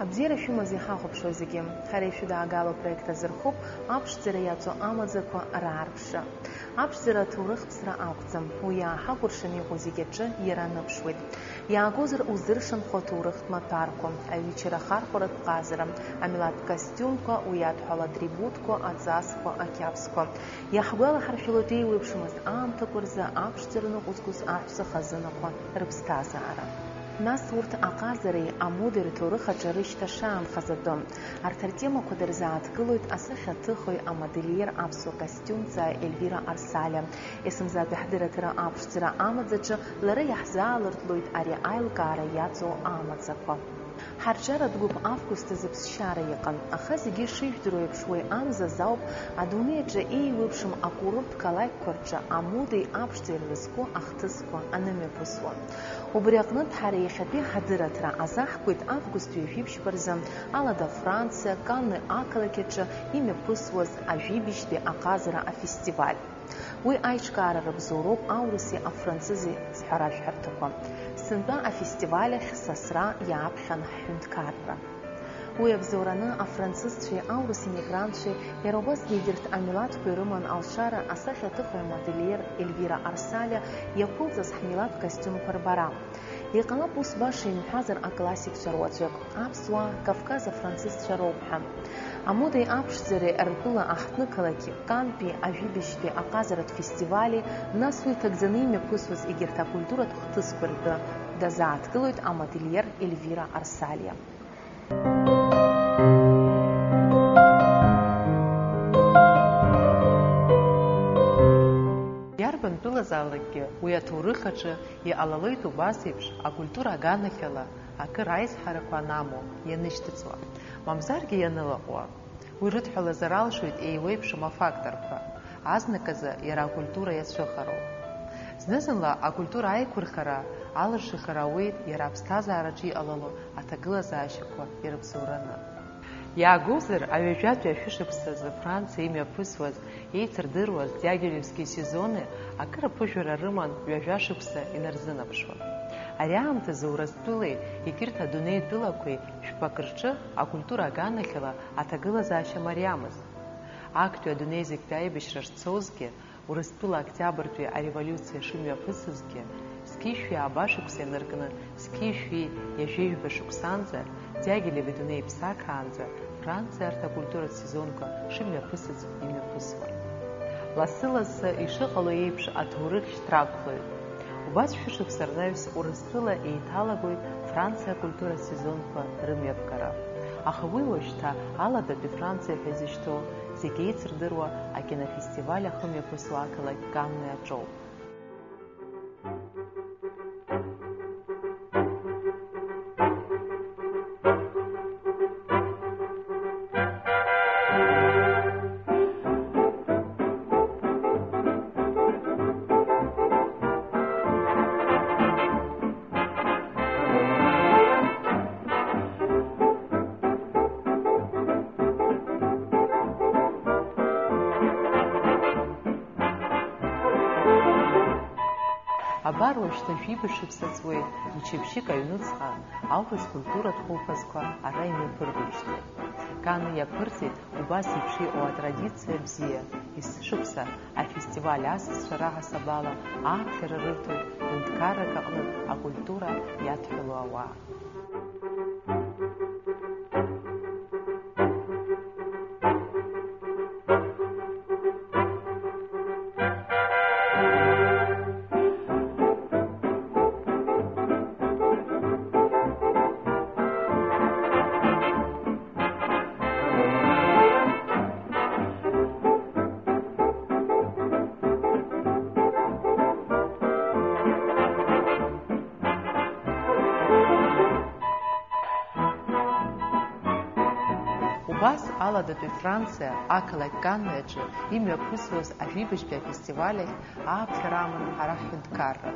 Абзиара шәымаз иҳахәаԥшуа зегьы, ҳара ишәыдаагалоу проект азырхуп аԥшӡара иаҵоу амаӡақәа раарԥшра. Аԥшӡара аҭоурых-ԥсра акәӡам, уи иааҳакәыршаны иҟоу зегьы аҿы иара аныԥшуеит. Иаагозар узыршанхо аҭоурыхтә маҭәарқәа, аҩычара ахархәаратә ҟазара, амилаҭтә костиумқәа, уи адҳәала атрибутқәа, аҵасқәа, ақьабзқәа. Иаҳгәалаҳаршәалоит еиуеиԥшымыз аамҭақәа рзы аԥшӡара ныҟәызгоз аҳәса хазынақәа рыԥсҭазаара. Нас урҭ аҟазареи амодеи рҭоурых аҿы рышьҭашаанхаз атәы. Арҭ артемақәа дырзааҭгылоит асахьаҭыхыҩ амодельер аԥсуа костиумҵааи Ельвира Арсалиа. Есымзатәи ҳдырраҭара аԥшӡара амаӡаҿы лара иаҳзаалыртлоит ари аилкаара иаҵоу амаӡақәа. Ҳарҿиаратә гәыԥ август азы ԥсшьара иҟан, аха зегьы шижәдыруа еиԥш уи амзаз ауп адунеи аҿы еиуеиԥшым акурорттә қалақьқәа рҿы амодеи аԥшӡеи ирызку ахҭысқәа анымҩаԥысуа. Убри аҟнытә ҳара иахьатәи ҳадырраҭара азаҳкуеит август ҩажәибжьқәа рзы Алада Франциа, Канны ақалақь аҿы имҩаԥысуаз ажәибжьтәи аҟазара афестиваль. Уи аиҿкаара рыбзоуроуп аурыси афранцызи зҳәара-шәҳәарҭақәа. Сынтәа афестиваль ахь сасра иааԥхьан ҳҳәынҭқарра. Уи абзоураны афранцызцәеи аурыс иммигрантцәеи иара убасгьы егьырҭ амилаҭқәа ирыман алшара асахьаҭыхыҩ амодельер Ельвира Арсалиа иақәылҵаз ҳмилаҭтә костиумқәа рбара. Иҟалап ус баша имҳәазар аклассикцәа руаӡәык, аԥсуаа, Кавказ афранцызцәа роуп ҳәа. Амодеи аԥшӡареи ртәыла аҳҭнықалақь Кантәи ажәибжьтәи аҟазаратә фестивали, нас уи иҭагӡаны имҩаԥысуаз егьырҭ акультуратә хҭысқәа ртәы дазааҭгылоит амодельер Ельвира Арсалиа. Иарбан тәылазаалакгьы уи аҭоурых аҿы иҟалалоит убас еиԥш акультура аганахьала акыр аизҳарақәа анамоу ианышьҭыҵуа, мамзаргьы ианылаҟәуа. Уи рыдҳәалазар алшоит еиуеиԥшым афакторқәа, азныказы иара акультура иацәыхароуп. Зны-зынла акультура аиқәырхара, алыршихара ауеит иара аԥсҭазаараҿы иҟалало аҭагылазаашьақәа ирыбзоураны. Иаагозар аҩажәатәи ашәышықәсазы Франциа имҩаԥысуаз, еицырдыруаз Диагилевски сезоны акыр аԥыжәара рыман ҩажәа шықәса инарзынаԥшуа. Ари аамҭазы Уразтәылеи егьырҭ адунеи тәылақәеи шәпак рҿы акультура аганахьала аҭагылазаашьа мариамызт. Актәи адунеи зегьтәи аибашьра шцозгьы, Уразтәыла октиабртәи ареволиуциа шымҩаԥысызгьы, зқьишәи ааба шықәса ианыркны зқьишәи иажәеижәба шықәсанӡа, Диагилев идунеи иԥсахаанӡа Франциа арҭ акультуратә сезонқәа шымҩаԥысыц имҩаԥысуан. Лассы-лассы ишыҟало еиԥш аҭоурых шьҭрақәлоит. Убас шәышықәса рнаҩс Уразтәыла еиҭалагоит Франциа акультуратә сезонқәа рымҩаԥгара. Аха уи уажәшьҭа Аладатәи Франциа ҳәа изышьҭоу зегьы еицырдыруа акинофестиваль ахымҩаԥысуа ақалақь Канны аҿоуп. Абар уажәшьҭа жәибаҩ-шықәса ҵуеит, мчыбжьык аҩнуҵҟа аурыс культуратә хәылԥазқәа ара имҩаԥыргоижьҭеи. Канны иаԥырҵит убас еиԥш иҟоу атрадициа бзиа, есышықәса афестиваль асасцәа раҳасабала ааԥхьара рырҭоит ҳәынҭқаррак аҟнытә акультура иадҳәалоу ауаа. Убас Аладатәи Франциа ақалақь Канны аҿы имҩаԥысуаз ажәибжьтәи афестиваль ахь ааԥхьара аман ҳара ҳҳәынҭқарра.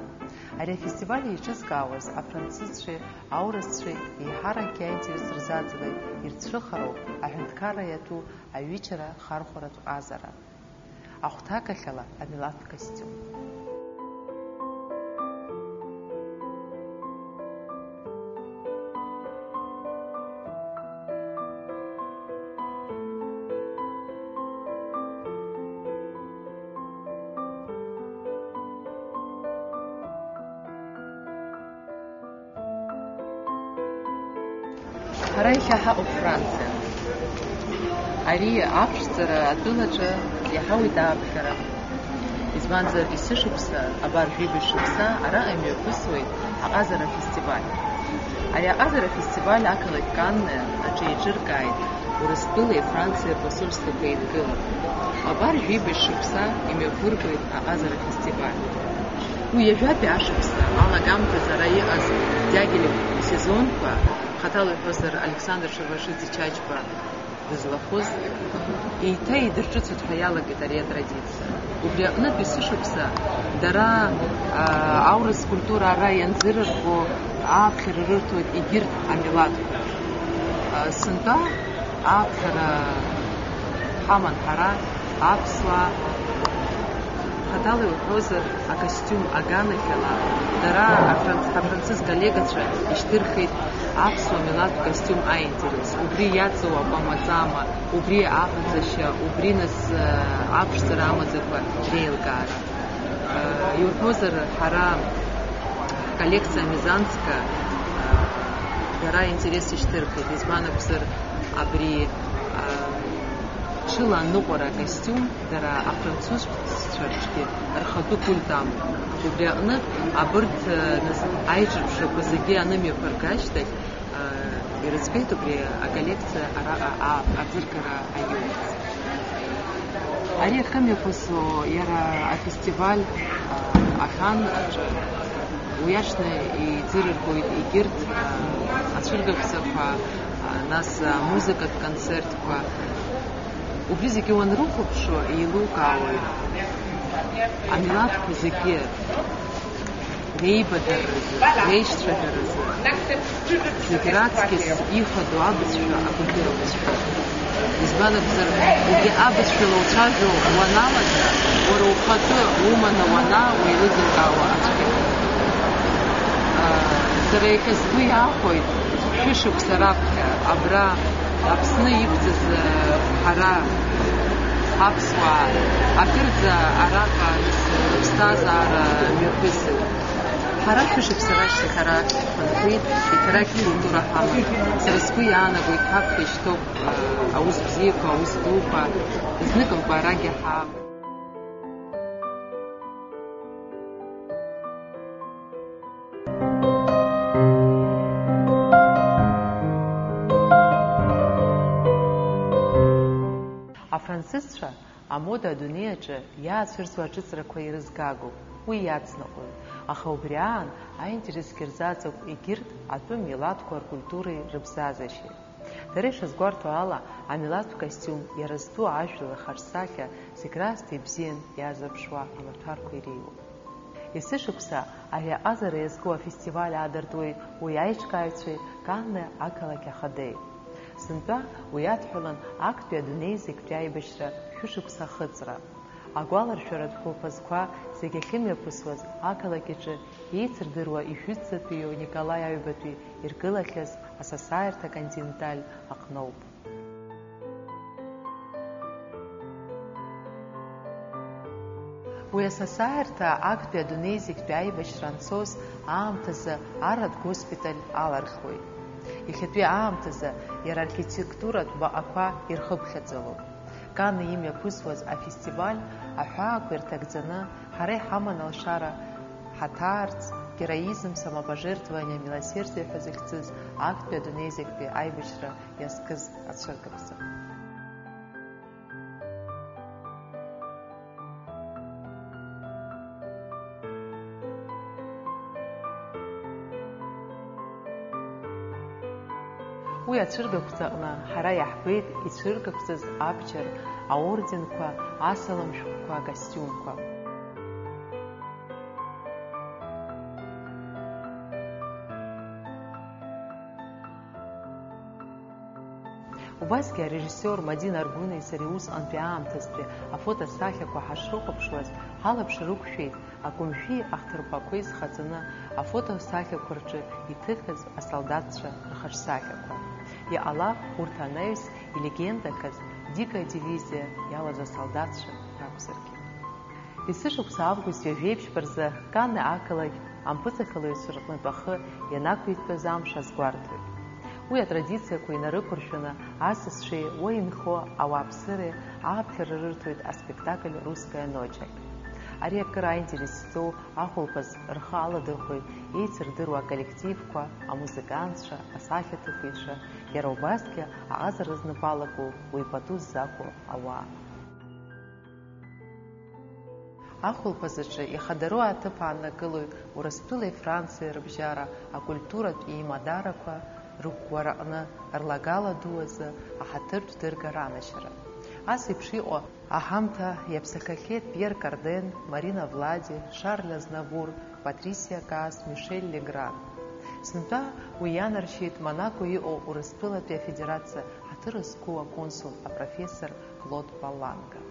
Ари афестиваль еиҿызкаауаз афранцызцәеи аурысцәеи еиҳаракгьы аинтерес рзаҵалеит ирцәыхароуп аҳәынҭқарра иаҭәу аҩычара хархәаратә ҟазара. Ахәҭакахьала амилаҭтә костиум. Ҳара иахьаҳаҟоуп Франциа. Ари аԥшӡара атәылаҿы иаҳауеит ааԥхьара. Избанзар есышықәса, абар жәибаҩ шықәса араҟа имҩаԥысуеит аҟазара фестиваль. Ари аҟазара фестиваль ақалақь Канне аҿы еиҿыркааит Урыстәылеи Франциа посольствақәа еидгылан. Абар жәибаҩ шықәса имҩаԥыргоит аҟазара фестиваль. Уи ҩажәатәи ашықәса алагамҭаз ара иҟаз Диагилев сезонқәа, хаҭала иҳәозар Александр Шервашиӡе-Чачба дызлахәыз, еиҭа идырҿыцуеит ҳәа иалагеит ари атрадициа. Убри аҟнытә есышықәса дара аурыс культура ара ианзырырго ааԥхьара рырҭоит егьырҭ амилаҭқәа. Сынтәа ааԥхьара ҳаман ҳара аԥсуаа, хаҭала иуҳәозар акостиум аганахьала дара афранцыз коллегацәа ишьҭырхит аԥсуа милаҭтә костиум аинтерес. Убри иаҵоу акәамаҵама, убри аҟаҵашьа, убри нас аԥшӡара амаӡақәа реилкаара. Иуҳәозар ҳара коллекциа мизанцка дара интерес ишьҭырхит. Избан акәзар абри ҽыла аныҟәара акостиум дара афранцузцәаҿгьы рхатәы культ амоуп. Убри аҟнытә абырҭ аиҿырԥшрақәа зегьы анымҩаԥырга ашьҭахь ирыӡбеит убри аколлекциа араҟа аӡыргара аиуаз. Ари ахымҩаԥысо иара афестиваль ахан аҿы уиашны иӡырыргоит егьырҭ ацәыргаԥсақәа, нас амузыкатә концертқәа. Убри зегьы уанрыхәаԥшо еилукаауеит амилаҭқәа зегьы реибадаразы, реишьцәадаразы, зегь раҵкьыс ихадоу абызшәа акультура. Избан акәзар, убри абызшәала уцәажәо уаналага, уара ухатәы уманы уанаауа еилызыркаауа ацәгьа. Сара иахьа сгәы иаахәоит шәышықәса раԥхьа абра Аԥсны иқәҵыз ҳара аԥсуаа акырӡа араҟа рыԥсҭазаара мҩаԥысит. Ҳара шәышықәса рашьҭахь ара ҳхынҳәит, иҭарақь культура ҳаман. Сара сгәы иаанагоит ҳаԥхьа ишьҭоуп аус бзиақәа, аус дуқәа, зныкымкәа арагьы ҳаап. Афранцызцәа амода адунеи аҿы иаацәырҵуа аҿыҵрақәа ирызгагоуп, уи иацныҟәоит, аха убри аан аинтересгьы рзаҵоуп егьырҭ атәым милаҭқәа ркультуреи рыбзазашьеи. Дара ишазгәарҭо ала, амилаҭтә костиум иара зтәу ажәлар харсахьа зегь раасҭа ибзиан иазаԥшуа амаҭәарқәа иреиуоуп. Есышықәса ари аҟазара иазку афестиваль аадыртуеит уи аиҿкааҩцәеи Канне ақалақь ахадеи. Сынтәа уи адҳәалан актәи адунеи зегьтәи аибашьра шәышықәса ахыҵра. Агәаларшәаратә хәылԥазқәа зегьы ахьымҩаԥысуаз ақалақь аҿы еицырдыруа ижәытәӡатәиу Николаи Аҩбатәи иргылахьаз асасааирҭа Континенталь аҟноуп. Уи асасааирҭа актәи адунеи зегьтәи аибашьра анцоз аамҭазы аратә госпиталь алархуеит. Иахьатәи аамҭазы иара архитектуратә баҟақәа ирхыԥхьаӡалоуп. Канне имҩаԥысуаз афестиваль аҳәаақәа ирҭагӡаны ҳара иҳаман алшара ҳаҭаарц, героизм, самопожертвование, милосердие ҳәа зыхьӡыз актәи адунеи зегьтәи аибашьра иазкыз ацәыргаԥса. Уи ацәыргақәҵаҟны ҳара иаҳбеит ицәыргақәҵаз абџьар, аорденқәа, асалам шәҟәқәа, акостиумқәа. Убасгьы арежиссиор Мадина Аргәынеи сареи усҟантәи аамҭазтәи афотосахьақәа ҳашрыхәаԥшуаз ҳалаԥшра рықәшәеит акәымжәи ахҭырԥақәеи зхаҵаны афотосахьақәа рҿы иҭыхыз асолдатцәа рхаҿсахьақәа. Иҟалап урҭ анаҩс илегендақаз Дикая дивизиа иалаз асолдатцәа ракәзаргьы. Есышықәса август ҩажәеиԥшьба рзы Канне ақалақь ампыҵахалаҩцәа рҟнытә ахы ианақәиҭтәыз амш азгәарҭоит. Уи атрадициақәа инарықәыршәаны асасцәеи уа инхо ауааԥсыреи ааԥхьара рырҭоит аспектакль «Русская ночь». Ари акыр аинтерес зҵоу ахәылԥаз рхы аладырхәоит еицырдыруа аколлективқәа, амузыкантцәа, асахьаҭыхыҩцәа, иара убасгьы аҟазара знапалақәоу уи пату ззақәу ауаа. Ахәылԥаз аҿы ихадару аҭыԥ ааннакылоит Урыстәылеи Франциеи рыбжьара акультуратә еимадарақәа рыӷәӷәараҟны рлагала ду азы аҳаҭыртә дыргара анашьара. Ас еиԥш иҟоу аҳамҭа иаԥсахахьеит Пьер Карден, Марина Влади, Шарль Азнавур, Патрисиа Каас, Мишель Легран. Сынтәа уи ианаршьеит Монако иҟоу Урыстәылатәи афедерациа ҳаҭыр зқәу аконсул апрофессор Клод Палланга.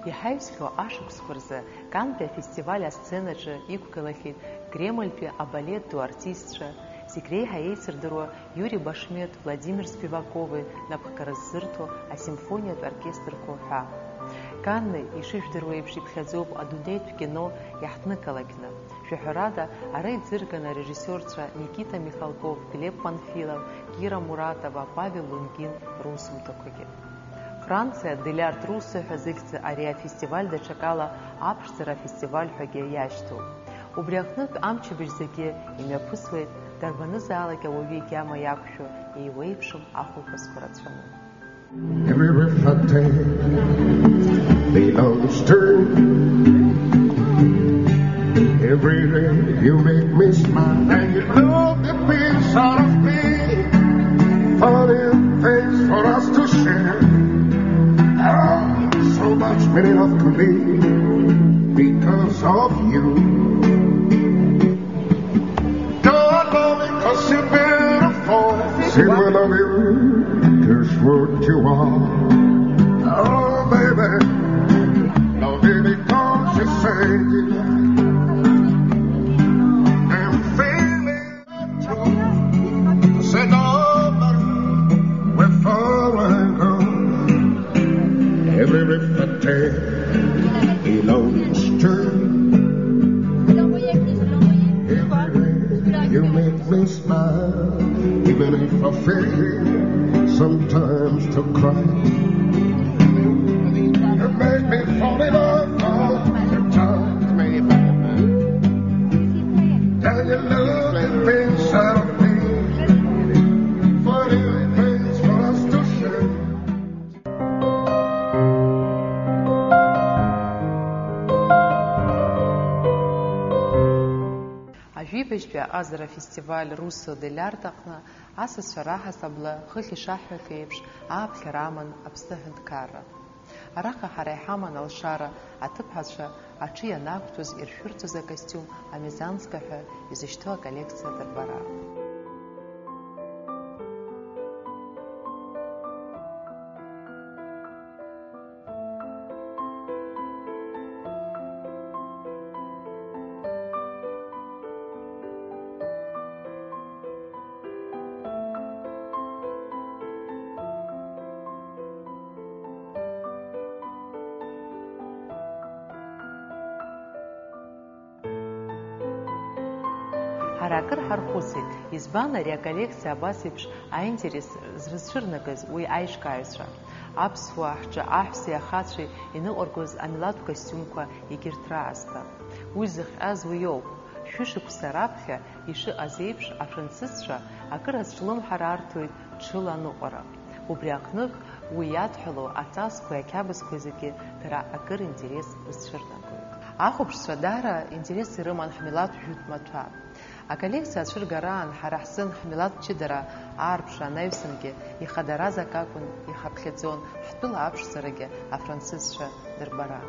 Иҳаҩсхьоу ашықәсқәа рзы Кантәи афестиваль асценаҿы иқәгылахьеит Кремльтәи абалет ду артистцәа, зегь реиҳа еицырдыруа Иури Башмет, Владимир Спивакови напхгара ззырҭо асимфониатә оркестрқәа ҳәа. Канны ишыжәдыруа еиԥш иԥхьаӡоуп адунеитә кино иаҳҭнықалақьны. Шәаҳәарада ара иӡырганы арежиссиорцәа Никита Михалков, Глеб Панфилов, Кира Муратова, Павел Лунгин русумҭақәагьы. Франциа Дель-арт Руссо ҳәа зыхьӡу ари афестиваль даҽакала аԥшӡара афестиваль ҳәагьы иашьҭоуп. Убри аҟнытә амчыбжь зегьы имҩаԥысуеит дарбанызаалак ауаҩы игьама иақәшәо еиуеиԥшым ахәылԥазқәа рацәаны. Every reflecting belongs to every day you make me smile and you look the piece out of me, funny things for us to share. Oh, so much meaning of me because of you. God love me 'cause you're beautiful. See, I love you. Here's what you are. Oh, baby. Love me because you say I'm feeling true. Say no matter where far I go. Every reflecting belongs to every day you make me smile, even if I fail sometimes to cry. You make me fall in love all the time. And you look the things out of me, funny things for us to share. Ажәибажьтәи аҟазара фестиваль Руссо Дель-арт аҟны асасцәа раҳасабла хыхь ишаҳҳәах еиԥш ааԥхьара аман Аԥсны аҳәынҭқарра. Араҟа ҳара иҳаман алшара аҭыԥҳацәа аҽы ианақәтәоз иршәырҵоз акостиум амизанска ҳәа изышьҭоу аколлекциа дырбара. Ҳара акыр ҳархәыцит, избан ари аколлекциа абас еиԥш аинтерес зрызцәырнагаз уи аишкааҩцәа, аԥсуаа ҳҿы аҳәсеи ахацәеи иныҟәыргоз амилаҭтә костиумқәа егьырҭ раасҭа. Уи зыхҟьаз уи иоуп. Шәышықәса раԥхьа ишыҟаз еиԥш афранцызцәа акыр азҿлымҳара арҭоит ҽыла аныҟәара. Убри аҟнытә уи иадҳәалоу аҵасқәеи ақьабзқәеи зегьы дара акыр интерес рызцәырнагоит. Ахәаԥшцәа даара интерес ирыман ҳмилаҭтә жәытә маҭәа. Аколлекциа ацәыргараан ҳара ҳзын ҳмилаҭтә ҷыдара аарԥшра анаҩсангьы ихадараз ак акәын ихаԥхьаӡон ҳтәыла аԥшӡарагьы афранцызцәа дырбара.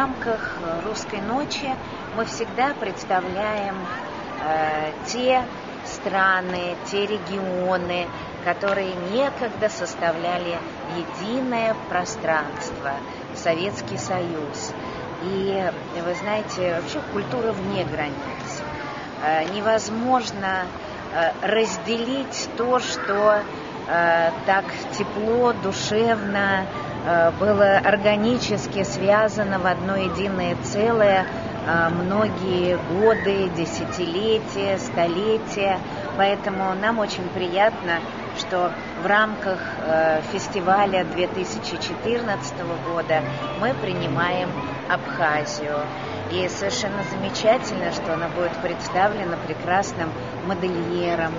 рамках «Русской ночи» мы всегда представляем те страны, те регионы, которые некогда составляли единое пространство, Советский Союз. И вы знаете, вообще культура вне границ. Невозможно разделить то, что так тепло, душевно, было органически связано в одно единое целое многие годы, десятилетия, столетия. Поэтому нам очень приятно, что в рамках фестиваля 2014 года мы принимаем Абхазию. И совершенно замечательно, что она будет представлена прекрасным модельером.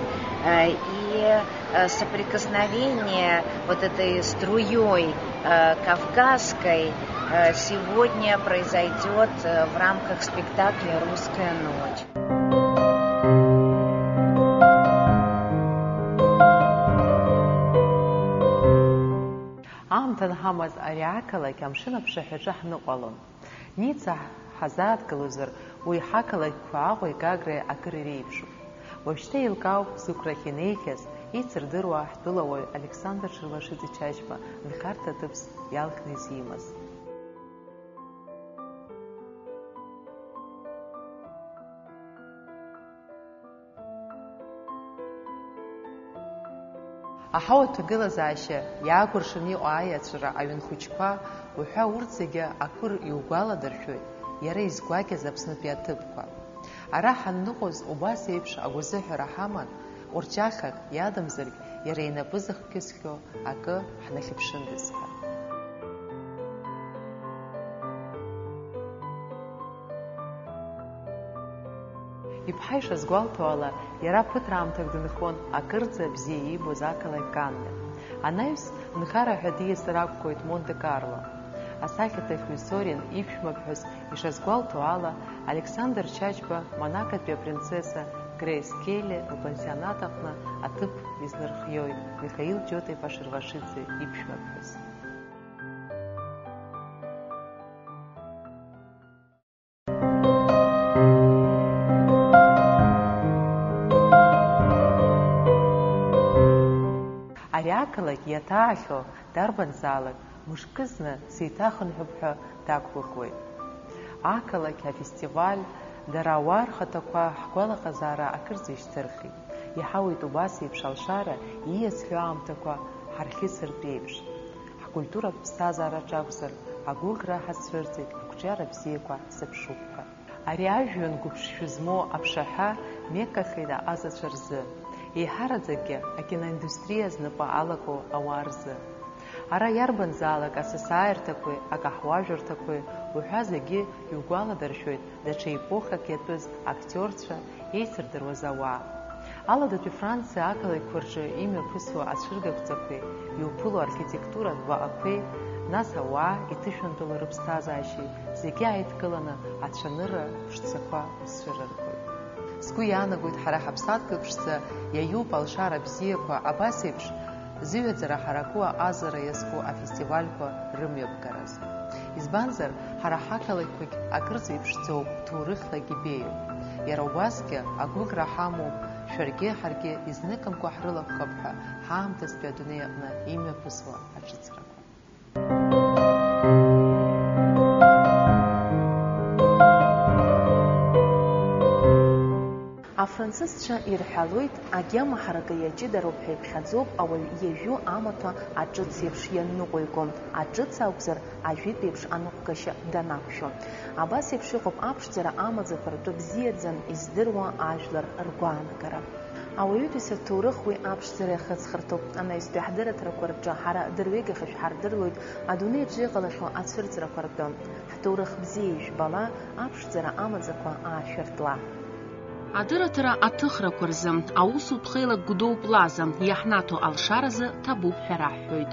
И соприкосновение вот этой струей кавказской сегодня произойдет в рамках спектакля «Русская ночь». Аамҭан ҳамаз ари ақалақь амшын аԥшаҳәаҿы ҳныҟәалон. Ница ҳазааҭгылозар, уи ҳақалақьқәа Аҟәеи Гагреи акыр иреиԥшуп. Уажәшьҭа еилкаауп зықәрахь инеихьаз, ицырдыруа ҳтәылауаҩ Александр Шырвашиӡе Чачба нхарҭа ҭыԥс иалхны изимаз. Аҳауа ҭагылазаашьа иаагәыршаны иҟоу аиацәара аҩынхәыҷқәа, уҳәа урҭ зегьы акыр иугәаладыршәоит иара изгәакьаз Аԥснытәи аҭыԥқәа. Ара ҳанныҟәоз убас еиԥш агәазыҳәара ҳаман, ҟәырҷахак иадамзаргь иара инапы зыхҭысхьоу акы ҳнахьыԥшындаз ҳәа. Иԥҳа ишазгәалҭо ала, иара ԥыҭраамҭак дынхон акырӡа бзиа иибоз ақалақь Канне. Анаҩс нхара ҳәа диасыр акәхоит Монте-Карло. Асахьаҭыхҩы Сорин иԥшәмаԥҳәыс ишазгәалҭо ала, Александр Чачба Монакотәи апринцесса Грейс Келли лпансионат аҟны аҭыԥ излырхиоит Михаил Џьота-иԥа Шырвашиӡе иԥшәмаԥҳәыс. Ари ақалақь иаҭаахьоу дарбанзаалак мышкызны сеиҭахынҳәып ҳәа дақәгәыӷуеит. Ақалақь, афестиваль, дара ауаа рхаҭақәа ҳгәалаҟазаара акырӡа ишьҭырхит. Иҳауеит убас еиԥш алшара ииасхьоу аамҭақәа ҳархьысыртә еиԥш. Ҳкультуратә ԥсҭазаараҿ акәзар, агәыӷра ҳазцәырҵит ақәҿиара бзиақәа зыԥшуп ҳәа. Ари ажәҩан гәыԥшшәы змоу аԥшаҳәа меккахеит аҟазацәа рзы. Еиҳараӡакгьы акиноиндустриа знапы алаку ауаа рзы. Ара иарбанзаалак асасааирҭақәеи, акаҳуажәырҭақәеи уҳәа зегьы иугәаладыршәоит даҽа епохак иатәыз актиорцәа, еицырдыруаз ауаа. Аладатәи Франциа ақалақьқәа рҿы имҩаԥысуа ацәыргақәҵақәеи, иуԥыло архитектуратә баҟақәеи, нас ауаа иҭышәантәылоу рыԥсҭазаашьеи зегьы ааидкыланы ацәанырра ԥшӡақәа узцәырыргоит. Сгәы иаанагоит ҳара ҳаԥсадгьыл ԥшӡа иаиуп алшара бзиақәа абас еиԥш зыҩаӡара ҳараку аҟазара иазку афестивальқәа рымҩаԥгараз. Избанзар, ҳара ҳақалақьқәагь акырӡа иԥшӡоуп, ҭоурыхлагьы беиоуп. Иара убасгьы агәыӷра ҳамоуп, шәаргьы ҳаргьы изныкымкәа ҳрылахәхап ҳәа ҳаамҭазтәи адунеи аҟны имҩаԥысуа аҿыцрақәа. Афранцызцәа ирҳәалоит, агьама ҳаракы иаҷыдароуп ҳәа иԥхьаӡоуп ауаҩ иажәу амаҭәа аҿыц еиԥш ианныҟәиго, аҿыц акәзар ажәытә еиԥш аныҟәгашьа данақәшәо. Абас еиԥш иҟоуп аԥшӡара амаӡақәа ртәы бзиаӡан издыруа ажәлар ргәаанагара. Ауаҩытәыҩса ҭоурых уи аԥшӡара иахыҵхырҭоуп. Анаҩстәи ҳдырраҭарақәа рҿы ҳара дырҩегьых шәҳардыруеит адунеи аҿы иҟалахьоу ацәырҵрақәа ртәы. Ҳҭоурых бзиа ижәбала, аԥшӡара амаӡақәа аашәыртла. Адырраҭара аҭыхрақәа рзы, аусутә хеилак Гәдоуп Лаза, иаҳнаҭо алшаразы ҭабуп ҳәа раҳҳәоит.